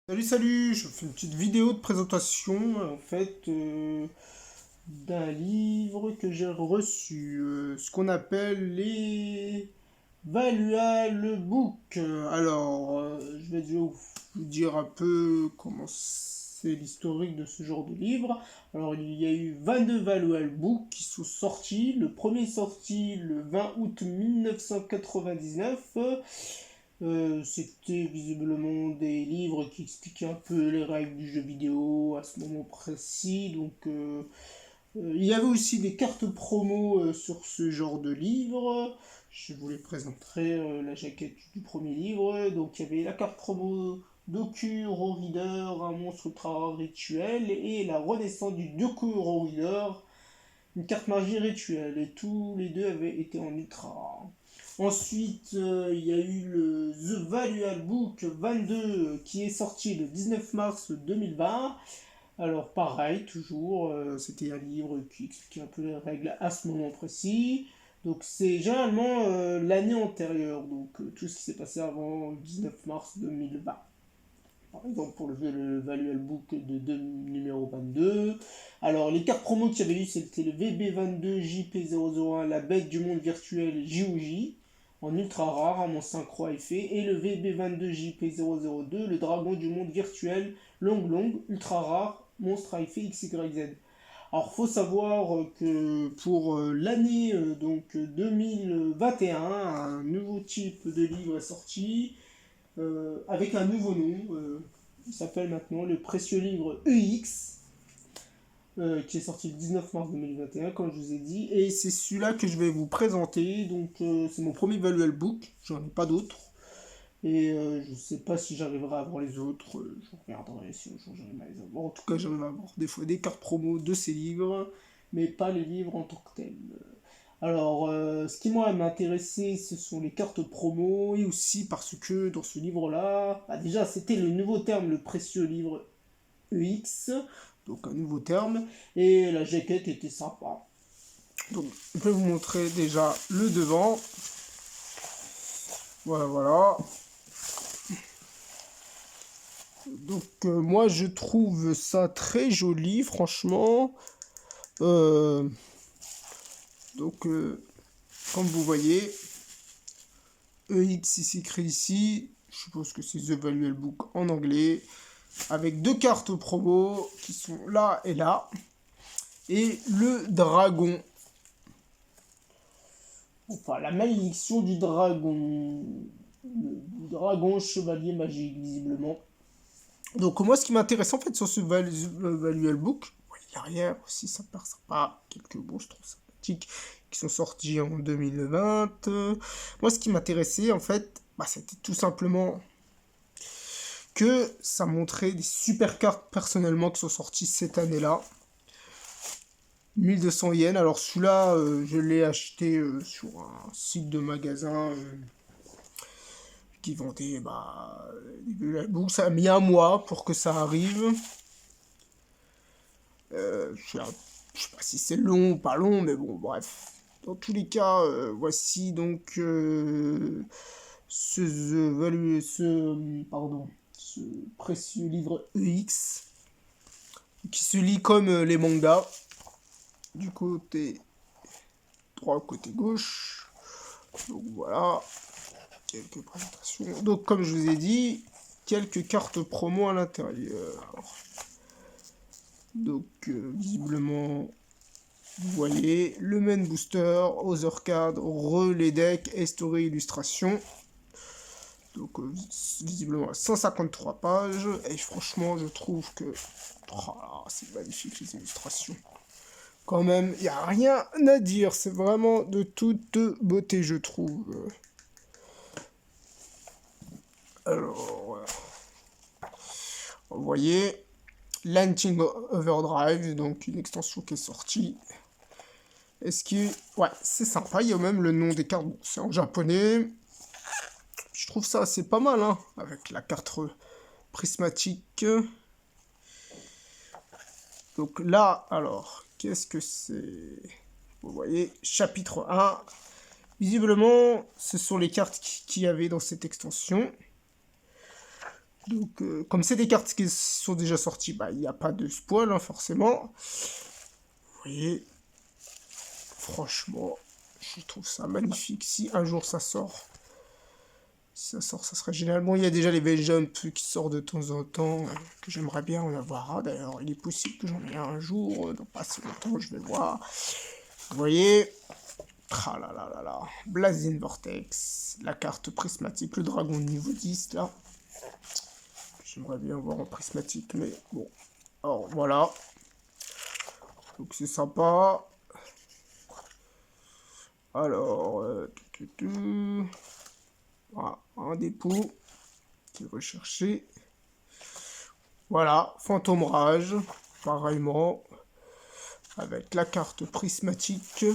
Salut, salut, je fais une petite vidéo de présentation en fait d'un livre que j'ai reçu, ce qu'on appelle les Valuable Book. Je vais vous dire un peu comment c'est l'historique de ce genre de livre. Alors, il y a eu 22 Valuable Books qui sont sortis. Le premier est sorti le 20 août 1999. C'était visiblement des livres qui expliquaient un peu les règles du jeu vidéo à ce moment précis. Il y avait aussi des cartes promo sur ce genre de livre. Je vous les présenterai la jaquette du premier livre. Donc il y avait la carte promo Doku Hero Reader, un monstre ultra rare rituel, et la renaissance du Doku Hero Reader, une carte magie rituelle. Et tous les deux avaient été en ultra rare. Ensuite, il y a eu le The Valuable Book 22 qui est sorti le 19 mars 2020. Alors pareil, toujours, c'était un livre qui expliquait un peu les règles à ce moment précis. Donc c'est généralement l'année antérieure, donc tout ce qui s'est passé avant le 19 mars 2020. Par exemple pour le Valuable Book de numéro 22. Alors les cartes promo qu'il y avait eu c'était le VB22 JP001, la bête du monde virtuel JOJ, en ultra rare, à mon synchro effet, et le VB22 JP002, le dragon du monde virtuel long long, ultra rare, monstre à effet XYZ. Alors faut savoir que pour l'année 2021, un nouveau type de livre est sorti avec un nouveau nom. Il s'appelle maintenant le précieux livre EX, qui est sorti le 19 mars 2021, comme je vous ai dit. Et c'est celui-là que je vais vous présenter. C'est mon premier Valuable Book. J'en ai pas d'autres. Et je sais pas si j'arriverai à avoir les autres. Je regarderai si un jour j'arrive à les avoir. En tout cas, j'arrive à avoir des fois des cartes promo de ces livres, mais pas les livres en tant que tels. Alors, ce qui moi m'intéressait, ce sont les cartes promo, et aussi parce que dans ce livre-là, bah déjà c'était le nouveau terme, le précieux livre EX, donc un nouveau terme, et la jaquette était sympa. Donc, je vais vous montrer déjà le devant. Voilà, voilà. Moi je trouve ça très joli, franchement. Euh, donc, comme vous voyez, EX ici écrit ici, je suppose que c'est The Valuable Book en anglais, avec deux cartes promo qui sont là et là, et le dragon. Enfin, la malédiction du dragon. Le dragon chevalier magique, visiblement. Donc moi, ce qui m'intéresse en fait sur ce Valuable Book, l'arrière aussi, ça part sympa, quelques monstres sympathiques qui sont sortis en 2020. Moi, ce qui m'intéressait en fait, bah, c'était tout simplement que ça montrait des super cartes personnellement qui sont sorties cette année-là. 1200 yens. Alors celui-là, je l'ai acheté sur un site de magasin qui vendait des books. Ça a mis un mois pour que ça arrive. Je sais pas si c'est long ou pas long, mais bon, bref. Dans tous les cas, voici donc ce précieux livre EX qui se lit comme les mangas, du côté droit, côté gauche. Donc voilà, quelques présentations. Donc comme je vous ai dit, quelques cartes promo à l'intérieur. Donc visiblement, vous voyez le main booster, other card, relais deck et story illustration. Donc visiblement 153 pages. Et franchement, je trouve que c'est magnifique les illustrations. Quand même, il n'y a rien à dire. C'est vraiment de toute beauté, je trouve. Alors, vous voyez, Lightning Overdrive, donc une extension qui est sortie. Est-ce que... Ouais, c'est sympa, il y a même le nom des cartes. Bon, c'est en japonais. Je trouve ça assez pas mal, hein, avec la carte prismatique. Donc là, alors, qu'est-ce que c'est? Vous voyez, chapitre 1. Visiblement, ce sont les cartes qu'il y avait dans cette extension. Donc, comme c'est des cartes qui sont déjà sorties, bah, il n'y a pas de spoil, hein, forcément. Vous voyez, franchement, je trouve ça magnifique. Si un jour ça sort, si ça sort, ça serait génial. Bon, il y a déjà les V-Jump qui sortent de temps en temps, que j'aimerais bien en avoir un. D'ailleurs, il est possible que j'en ai un jour, dans pas si longtemps, je vais voir. Vous voyez, tralalalala, Blazing Vortex, la carte prismatique, le dragon de niveau 10, là. J'aimerais bien voir en prismatique, mais bon. Alors, voilà. Donc, c'est sympa. Alors, voilà, un dépôt qui est recherché. Voilà, Fantôme Rage, pareillement, avec la carte prismatique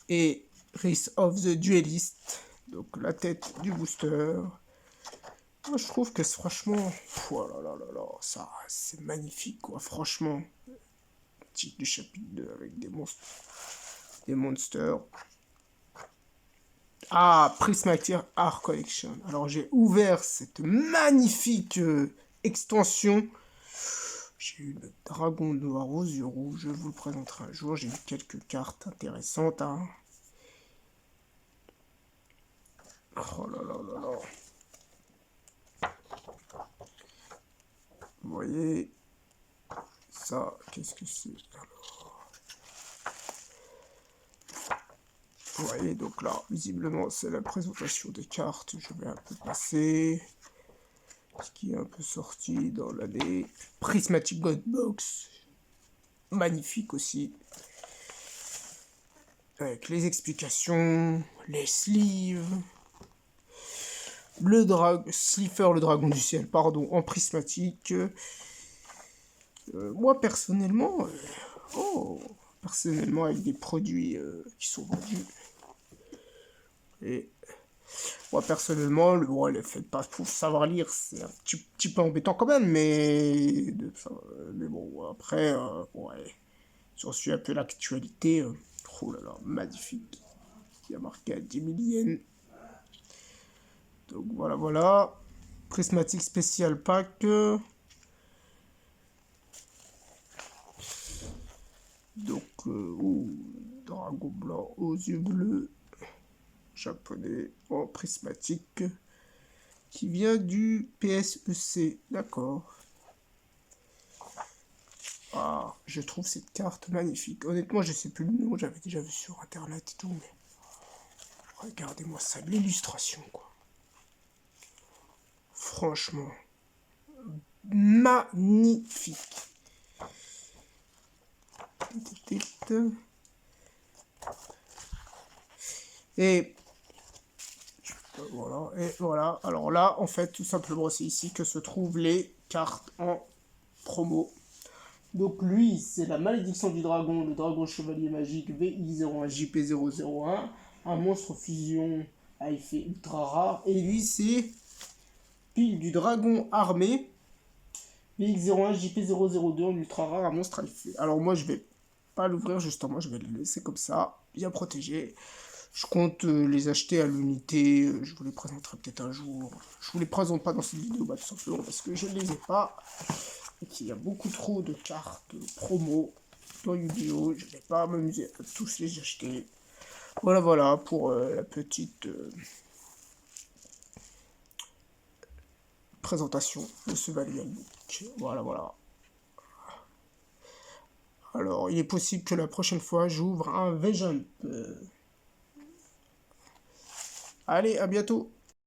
et Wrath of the Duelist, donc la tête du booster. Moi, je trouve que franchement, oh là là là là, ça, c'est magnifique, quoi, franchement. Titre du chapitre 2 avec des monstres. Des monsters. Ah, Prismatic Art Collection. Alors, j'ai ouvert cette magnifique extension. J'ai eu le dragon noir aux yeux rouges. Je vous le présenterai un jour. J'ai eu quelques cartes intéressantes. Hein. Oh là là là là. Vous voyez, ça, qu'est-ce que c'est alors? Vous voyez, donc là, visiblement, c'est la présentation des cartes. Je vais un peu passer. Ce qui est un peu sorti dans l'année. Prismatic God Box. Magnifique aussi. Avec les explications, les sleeves. Slifer, le dragon du ciel, pardon, en prismatique. Moi, personnellement, personnellement, avec des produits qui sont vendus. Et moi, personnellement, le fait de pas savoir lire, c'est un petit peu embêtant quand même, mais bon, après, ouais, j'en suis un peu l'actualité. Oh là là, magnifique. Il a marqué à 10 000 yens. Donc voilà, voilà. Prismatic Special Pack. Donc, dragon blanc aux yeux bleus. Japonais en prismatique. Qui vient du PSEC. D'accord. Ah, je trouve cette carte magnifique. Honnêtement, je sais plus le nom, j'avais déjà vu sur internet et tout, mais regardez-moi ça, l'illustration, quoi. Franchement, magnifique. Et voilà, et voilà. Alors là, en fait, tout simplement, c'est ici que se trouvent les cartes en promo. Donc lui, c'est la malédiction du dragon, le dragon chevalier magique VI01JP001, un monstre fusion à effet ultra rare. Et lui, c'est pile du dragon armé VX01JP002 en ultra rare, un monstre à effet. Alors moi, je vais pas l'ouvrir justement, je vais le laisser comme ça, bien protégé. Je compte les acheter à l'unité, je vous les présenterai peut-être un jour. Je vous les présente pas dans cette vidéo, bah, tout simplement parce que je ne les ai pas. Et qu'il y a beaucoup trop de cartes promo dans Yu-Gi-Oh! Je ne vais pas m'amuser à tous les acheter. Voilà, voilà, pour la petite présentation de ce Value Book. Voilà, voilà. Alors, il est possible que la prochaine fois, j'ouvre un V-Jump. Allez, à bientôt.